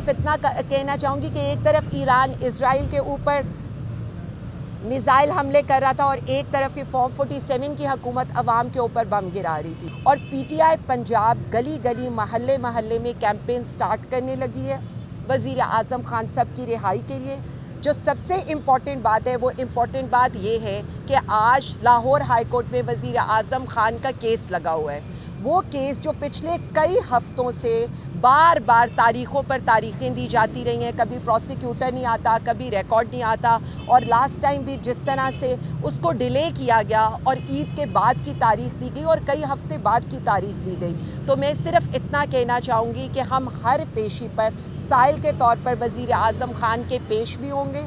इतना कहना चाहूँगी कि एक तरफ ईरान इजराइल के ऊपर मिसाइल हमले कर रहा था और एक तरफ ये फॉर्म 47 की हुकूमत अवाम के ऊपर बम गिरा रही थी। और पीटीआई पंजाब गली गली महल्ले महल्ले में कैंपेन स्टार्ट करने लगी है वज़ीर आज़म खान साहब की रिहाई के लिए। जो सबसे इम्पॉर्टेंट बात है वो इम्पॉर्टेंट बात ये है कि आज लाहौर हाई कोर्ट में वज़ीर आज़म खान का केस लगा हुआ है। वो केस जो पिछले कई हफ्तों से बार बार तारीख़ों पर तारीखें दी जाती रही हैं, कभी प्रोसिक्यूटर नहीं आता, कभी रिकॉर्ड नहीं आता, और लास्ट टाइम भी जिस तरह से उसको डिले किया गया और ईद के बाद की तारीख दी गई और कई हफ्ते बाद की तारीख दी गई। तो मैं सिर्फ इतना कहना चाहूँगी कि हम हर पेशी पर साइल के तौर पर वज़ीर आज़म खान के पेश भी होंगे,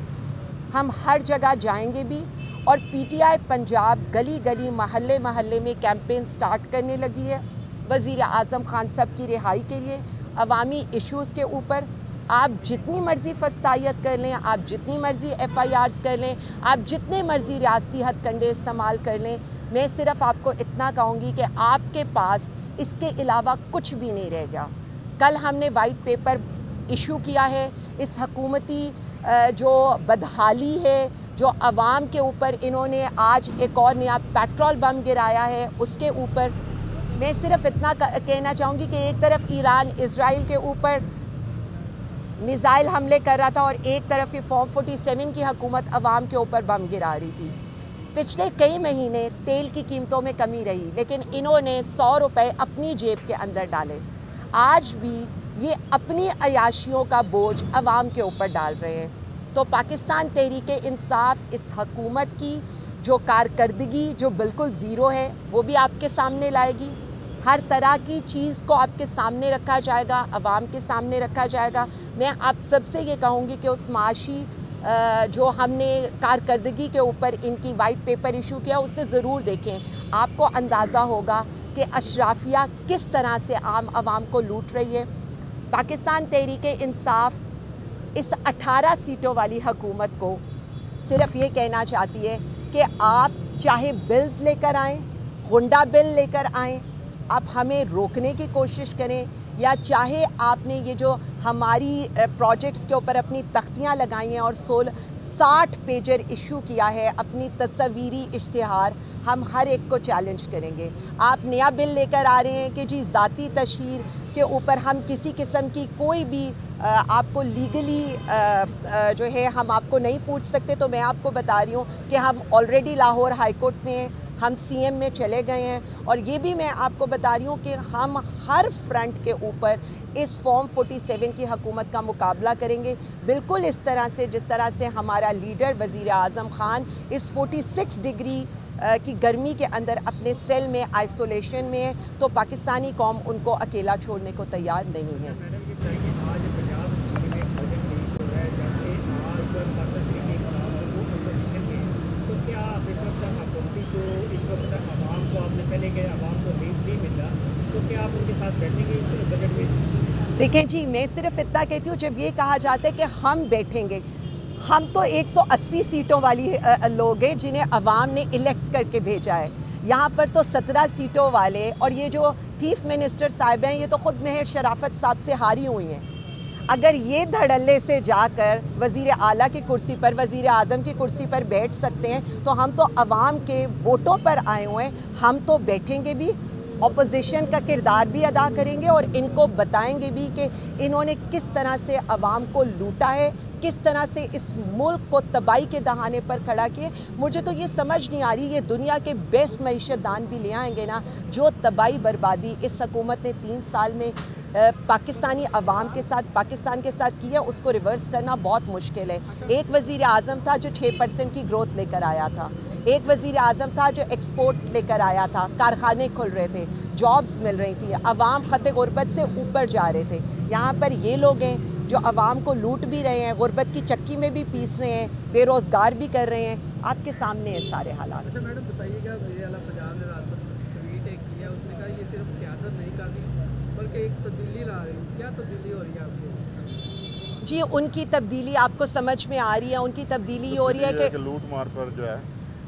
हम हर जगह जाएंगे भी। और पीटीआई पंजाब गली गली महल्ले महल्ले में कैंपेन स्टार्ट करने लगी है वज़ीर आज़म खान साहब की रिहाई के लिए। अवामी इश्यूज़ के ऊपर आप जितनी मर्ज़ी फस्तायत कर लें, आप जितनी मर्ज़ी FIRs कर लें, आप जितने मर्ज़ी रियासती हथकंडे इस्तेमाल कर लें, मैं सिर्फ आपको इतना कहूँगी कि आपके पास इसके अलावा कुछ भी नहीं रह गया। कल हमने वाइट पेपर इशू किया है। इस हकूमती जो बदहाली है, जो अवाम के ऊपर इन्होंने आज एक और नया पेट्रोल बम गिराया है, उसके ऊपर मैं सिर्फ इतना कहना चाहूँगी कि एक तरफ ईरान इजराइल के ऊपर मिसाइल हमले कर रहा था और एक तरफ ये फॉर्म 47 की हुकूमत अवाम के ऊपर बम गिरा रही थी। पिछले कई महीने तेल की कीमतों में कमी रही, लेकिन इन्होंने 100 रुपये अपनी जेब के अंदर डाले। आज भी ये अपनी अयाशियों का बोझ अवाम के ऊपर डाल रहे हैं। तो पाकिस्तान तहरीक इंसाफ इस हकूमत की जो कारकर्दगी जो बिल्कुल ज़ीरो है वो भी आपके सामने लाएगी। हर तरह की चीज़ को आपके सामने रखा जाएगा, अवाम के सामने रखा जाएगा। मैं आप सबसे ये कहूँगी कि उस माशी जो हमने कारकर्दगी के ऊपर इनकी वाइट पेपर इशू किया उससे ज़रूर देखें। आपको अंदाज़ा होगा कि अशराफिया किस तरह से आम आवाम को लूट रही है। पाकिस्तान तहरीक इंसाफ इस 18 सीटों वाली हुकूमत को सिर्फ ये कहना चाहती है कि आप चाहे बिल्स लेकर आएँ, गुंडा बिल लेकर आएँ, आप हमें रोकने की कोशिश करें, या चाहे आपने ये जो हमारी प्रोजेक्ट्स के ऊपर अपनी तख्तियाँ लगाई हैं और 60 पेजर इशू किया है अपनी तस्वीरी इश्तिहार, हम हर एक को चैलेंज करेंगे। आप नया बिल लेकर आ रहे हैं कि जी ज़ाती तशहीर के ऊपर हम किसी किस्म की कोई भी आपको लीगली जो है हम आपको नहीं पूछ सकते। तो मैं आपको बता रही हूँ कि हम ऑलरेडी लाहौर हाई कोर्ट में, हम CM में चले गए हैं, और ये भी मैं आपको बता रही हूँ कि हम हर फ्रंट के ऊपर इस फॉर्म 47 की हुकूमत का मुकाबला करेंगे, बिल्कुल इस तरह से जिस तरह से हमारा लीडर वज़ीर आज़म खान इस 46 डिग्री की गर्मी के अंदर अपने सेल में आइसोलेशन में है, तो पाकिस्तानी कौम उनको अकेला छोड़ने को तैयार नहीं है। देखें जी, मैं सिर्फ इतना कहती हूँ, जब ये कहा जाता है कि हम बैठेंगे, हम तो 180 सीटों वाली लोग हैं जिन्हें अवाम ने इलेक्ट करके भेजा है। यहाँ पर तो 17 सीटों वाले, और ये जो चीफ मिनिस्टर साहब हैं ये तो ख़ुद महर शराफत साहब से हारी हुई हैं। अगर ये धड़ल्ले से जाकर वज़ीर आला की कुर्सी पर, वज़ीर आज़म की कुर्सी पर बैठ सकते हैं, तो हम तो अवाम के वोटों पर आए हुए हैं, हम तो बैठेंगे भी, ऑपोजिशन का किरदार भी अदा करेंगे और इनको बताएंगे भी कि इन्होंने किस तरह से अवाम को लूटा है, किस तरह से इस मुल्क को तबाही के दहाने पर खड़ा किए। मुझे तो ये समझ नहीं आ रही, ये दुनिया के बेस्ट मईशतदान भी ले आएंगे ना, जो तबाही बर्बादी इस हुकूमत ने 3 साल में पाकिस्तानी अवाम के साथ, पाकिस्तान के साथ किया, उसको रिवर्स करना बहुत मुश्किल है। एक वज़ीर आज़म था जो 6% की ग्रोथ लेकर आया था, एक वज़ीर आज़म था जो एक्सपोर्ट लेकर आया था, कारखाने खुल रहे थे, जॉब्स मिल रही थी, अवाम खत्ते गुरबत से ऊपर जा रहे थे। यहाँ पर ये लोग हैं जो अवाम को लूट भी रहे हैं, गुरबत की चक्की में भी पीस रहे हैं, बेरोज़गार भी कर रहे हैं। आपके सामने है सारे हालात। अच्छा मैडम बताइएगा, वज़ीर आला पंजाब ने रात को ट्वीट एक किया, उसने कहा ये सिर्फ क़यादत नहीं कर रही बल्कि एक तब्दीली ला रही है। क्या तब्दीली हो रही है आपकी? जी, उनकी तब्दीली आपको समझ में आ रही है। उनकी तब्दीली हो रही है कि लूट मार पर जो है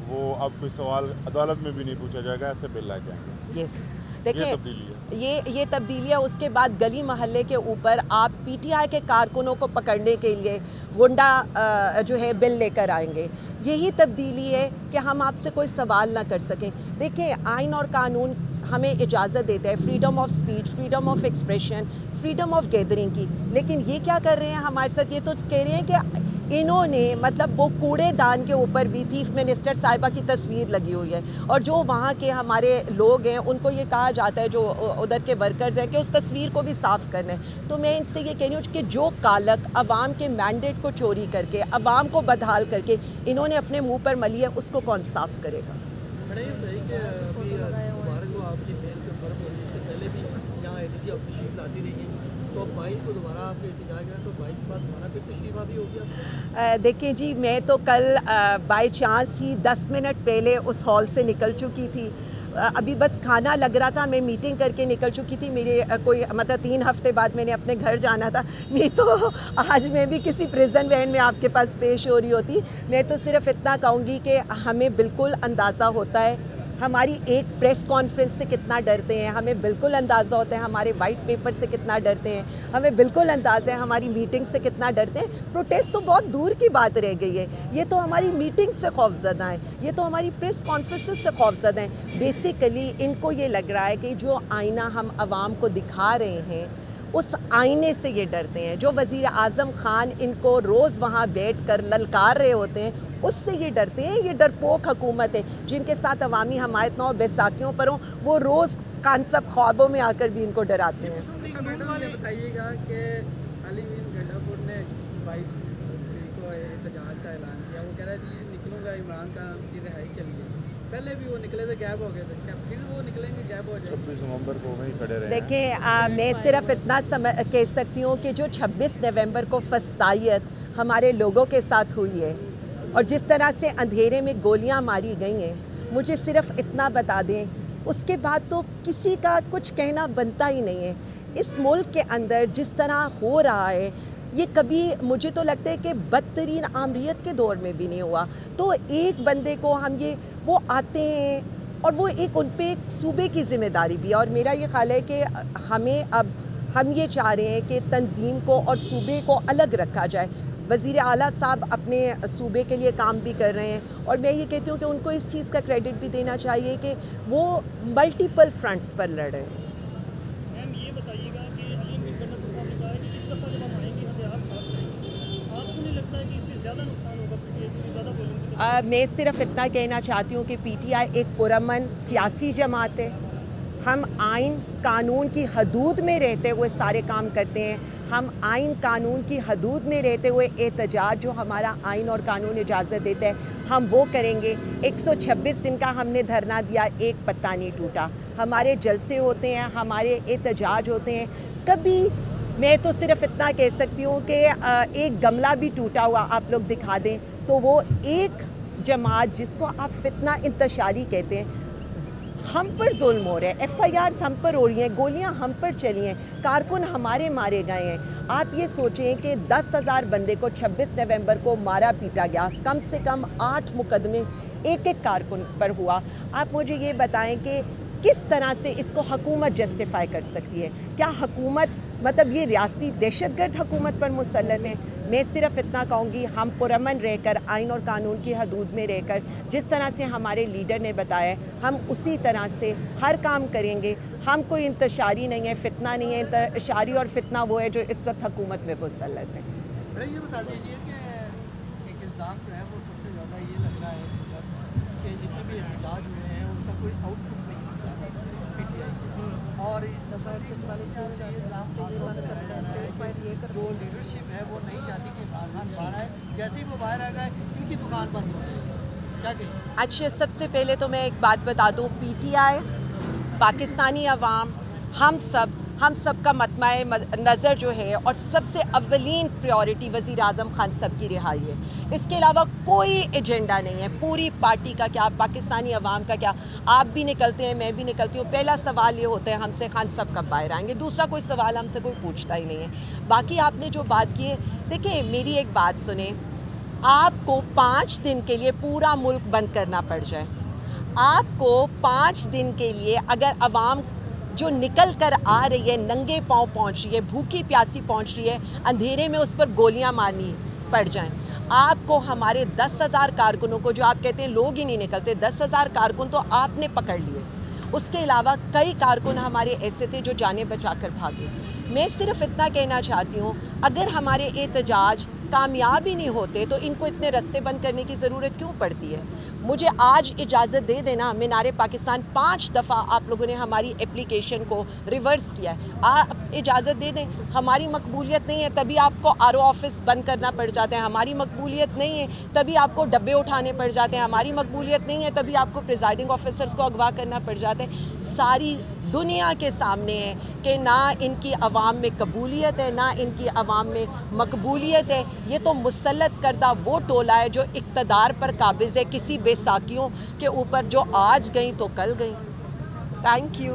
वो अब कोई सवाल अदालत में भी नहीं पूछा जाएगा, ऐसे बिल लाए जाएंगे। यस, देखें ये तब्दीली है। उसके बाद गली मोहल्ले के ऊपर आप पीटीआई के कारकुनों को पकड़ने के लिए गुंडा जो है बिल लेकर आएंगे। यही तब्दीली है कि हम आपसे कोई सवाल ना कर सकें। देखें, आइन और कानून हमें इजाज़त देता है freedom of speech, freedom of expression, freedom of gathering की। लेकिन ये क्या कर रहे हैं हमारे साथ, ये तो कह रहे हैं कि इन्होंने मतलब वो कूड़ेदान के ऊपर भी चीफ मिनिस्टर साहिबा की तस्वीर लगी हुई है, और जो वहाँ के हमारे लोग हैं उनको ये कहा जाता है, जो उधर के वर्कर्स हैं, कि उस तस्वीर को भी साफ़ करना है। तो मैं इनसे ये कह रही हूँ कि जो कालक अवाम के मैंडेट को चोरी करके, अवाम को बदहाल करके इन्होंने अपने मुँह पर मली है, उसको कौन साफ़ करेगा। तो 22 को दोबारा आपके एहतजाज है, तो 22 के बाद दोबारा फिर तशरीफ़ भी हो गया। देखिए जी, मैं तो कल बाय चांस ही 10 मिनट पहले उस हॉल से निकल चुकी थी। अभी बस खाना लग रहा था, मैं मीटिंग करके निकल चुकी थी। मेरे कोई मतलब 3 हफ्ते बाद मैंने अपने घर जाना था, नहीं तो आज मैं भी किसी प्रिजन वैन में आपके पास पेश हो रही होती। मैं तो सिर्फ इतना कहूँगी कि हमें बिल्कुल अंदाज़ा होता है हमारी एक प्रेस कॉन्फ्रेंस से कितना डरते हैं, हमें बिल्कुल अंदाज़ा होता है हमारे वाइट पेपर से कितना डरते हैं, हमें बिल्कुल अंदाज़ा है हमारी मीटिंग से कितना डरते हैं। प्रोटेस्ट तो बहुत दूर की बात रह गई है, ये तो हमारी मीटिंग से खौफज़दा हैं, ये तो हमारी प्रेस कॉन्फ्रेंस से खौफज़दा हैं। बेसिकली इनको ये लग रहा है कि जो आईना हम आवाम को दिखा रहे हैं उस आईने से ये डरते हैं। जो वज़ीर आज़म ख़ान इनको रोज़ वहाँ बैठ कर ललकार रहे होते हैं, उससे ये डरते हैं। ये डरपोक हुकूमत है जिनके साथ अवामी हमायत ना हो, बैसाखियों पर हो, वो रोज़ कानसब ख्वाबों में आकर भी इनको डराते हैं। बताइएगा कि अली गंडापुर ने 22 को एहतजाज का ऐलान किया। वो कह रहा है कि निकलूँगा इमरान खान की रिहाई के लिए। पहले भी वो निकले थे, गैप हो गए थे, क्या फिर वो निकलेंगे, गैप हो जाएगा? 26 नवंबर को वहीं खड़े रहे। देखें, मैं सिर्फ इतना कह सकती हूँ कि जो 26 नवंबर को फस्तायत हमारे लोगों के साथ हुई है और जिस तरह से अंधेरे में गोलियां मारी गई हैं, मुझे सिर्फ इतना बता दें, उसके बाद तो किसी का कुछ कहना बनता ही नहीं है। इस मुल्क के अंदर जिस तरह हो रहा है, ये कभी मुझे तो लगता है कि बदतरीन आमरीत के दौर में भी नहीं हुआ। तो एक बंदे को वो आते हैं और वो एक उन पे एक सूबे की ज़िम्मेदारी भी है, और मेरा ये ख्याल है कि हम ये चाह रहे हैं कि तंजीम को और सूबे को अलग रखा जाए। वज़ीर आला साहब अपने सूबे के लिए काम भी कर रहे हैं, और मैं ये कहती हूँ कि उनको इस चीज़ का क्रेडिट भी देना चाहिए कि वो मल्टीपल फ्रंट्स पर लड़ रहे हैं। मैम, ये बताइएगा कि अली गंडापुर साहब ने कहा है कि जिस दफ़ा जब हम आएंगे हथियार साथ रहेंगे, आपको नहीं लगता है कि इससे ज़्यादा नुकसान होगा? पीटीआई ज़्यादा बोलेंगे? मैं सिर्फ इतना कहना चाहती हूँ कि पीटीआई एक पुरअमन सियासी जमात है। हम आइन कानून की हदूद में रहते हुए सारे काम करते हैं। हम आइन कानून की हदूद में रहते हुए एहतजाज जो हमारा आइन और कानून इजाज़त देता है हम वो करेंगे। 126 दिन का हमने धरना दिया, एक पत्ता नहीं टूटा। हमारे जलसे होते हैं, हमारे एहतजाज होते हैं। कभी मैं तो सिर्फ इतना कह सकती हूँ कि एक गमला भी टूटा हुआ आप लोग दिखा दें तो वो एक जमात जिसको आप फितना इंतशारी कहते हैं, हम पर जुल्म हो रहा है। FIRs हम पर हो रही हैं, गोलियां हम पर चली हैं, कारकुन हमारे मारे गए हैं। आप ये सोचें कि 10,000 बंदे को 26 नवंबर को मारा पीटा गया, कम से कम 8 मुकदमे एक कारकुन पर हुआ। आप मुझे ये बताएं कि किस तरह से इसको हुकूमत जस्टिफाई कर सकती है? क्या हुकूमत मतलब ये रियासती दहशतगर्द हुकूमत पर मुसल्लत है? मैं सिर्फ इतना कहूँगी, हम पुरअमन रहकर आइन और कानून की हदूद में रहकर जिस तरह से हमारे लीडर ने बताया हम उसी तरह से हर काम करेंगे। हम कोई इंतशारी नहीं है, फितना नहीं है। इंतशारी और फितना वो है जो इस वक्त हुकूमत में मुसल्लत है। ये बता दीजिए कि एक इल्ज़ाम जो है वो सबसे ज़्यादा ये लग रहा है कि जितने भी एहतजाज हुए हैं उसका कोई आउटपुट नहीं निकला है पीटीआई के, और जो लीडरशिप है वो नहीं चाहती कि इमरान खान बाहर आए। जैसे ही वो बाहर आ गए इनकी दुकान बंद हो गई। क्या कहें? अच्छा, सबसे पहले तो मैं एक बात बता दूँ, PTI, पाकिस्तानी अवाम, हम सब का मतमाए नज़र जो है और सबसे अव्वलीन प्रायोरिटी वज़ीर आज़म ख़ान साहब की रिहाई है। इसके अलावा कोई एजेंडा नहीं है। पूरी पार्टी का क्या, पाकिस्तानी अवाम का क्या, आप भी निकलते हैं, मैं भी निकलती हूँ, पहला सवाल ये होता है हमसे खान साहब कब बाहर आएंगे। दूसरा कोई सवाल हमसे कोई पूछता ही नहीं है। बाकी आपने जो बात की है, देखिए मेरी एक बात सुने, आपको 5 दिन के लिए पूरा मुल्क बंद करना पड़ जाए, आपको 5 दिन के लिए अगर अवाम जो निकल कर आ रही है, नंगे पाँव पहुंच रही है, भूखी प्यासी पहुंच रही है, अंधेरे में उस पर गोलियां मारनी पड़ जाएं। आपको हमारे 10,000 कारकुनों को, जो आप कहते हैं लोग ही नहीं निकलते, 10,000 कारकुन तो आपने पकड़ लिए। उसके अलावा कई कारकुन हमारे ऐसे थे जो जाने बचाकर भागे। मैं सिर्फ इतना कहना चाहती हूँ, अगर हमारे एहतजाज कामयाब ही नहीं होते तो इनको इतने रास्ते बंद करने की ज़रूरत क्यों पड़ती है। मुझे आज इजाज़त दे देना, मीनारे पाकिस्तान 5 दफ़ा आप लोगों ने हमारी एप्लीकेशन को रिवर्स किया है, आप इजाज़त दे दें। हमारी मकबूलियत नहीं है तभी आपको आरओ ऑफिस बंद करना पड़ जाता है, हमारी मकबूलियत नहीं है तभी आपको डब्बे उठाने पड़ जाते हैं, हमारी मकबूलियत नहीं है तभी आपको प्रिजाइडिंग ऑफिसर्स को अगवा करना पड़ जाता है। सारी दुनिया के सामने है कि ना इनकी अवाम में कबूलियत है, ना इनकी अवाम में मकबूलियत है। ये तो मुसल्लत करदा वो टोला है जो इक़्तिदार पर काबिज़ है, किसी बेसाखियों के ऊपर जो आज गई तो कल गई। Thank you.